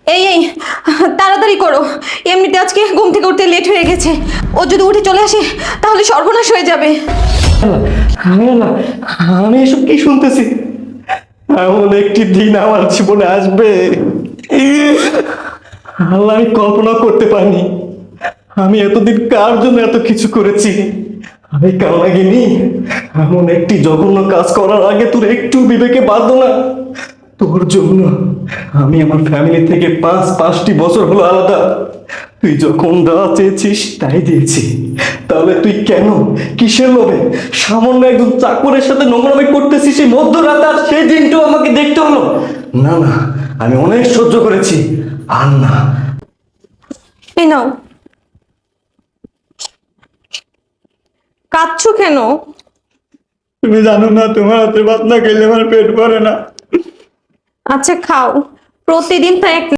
এই এই তাড়াতাড়ি করো, এমনিতে আজকে ঘুম থেকে উঠতে লেট হয়ে গেছে। ও যদি উঠে চলে আসে তাহলে সর্বনাশ হয়ে যাবে। আল্লাহ, আমি এসব কি শুনতেছি? এমন একটি দিন আমার জীবনে আসবে, আল্লাহ, আমি কল্পনা করতে পারিনি। আমি এতদিন কার জন্য এত কিছু করেছি। আমি কাল লাগিনি এমন একটি জঘন্য কাজ করার আগে তোর একটু বিবেকে বাঁধো না? তোর জন্য আমি আমার ফ্যামিলি থেকে পাঁচটি বছর হলো আলাদা। তুই যখন যা চেয়েছিস তাই দিয়েছি, তাহলে তুই কেন, কিসের লোভে সামান্য একজন চাকরের সাথে নোংরামি করতেছিস সেই মধ্যরাতে? আর সেই দিনটাও আমাকে দেখতে হলো? না না, আমি অনেক সহ্য করেছি, আর না। এই নাও। কাঁদছো কেন? তুমি জানো না, তোমার হাতে ভাত না খেলে আমার পেট ভরে না। আচ্ছা খাও, প্রতিদিন তো এক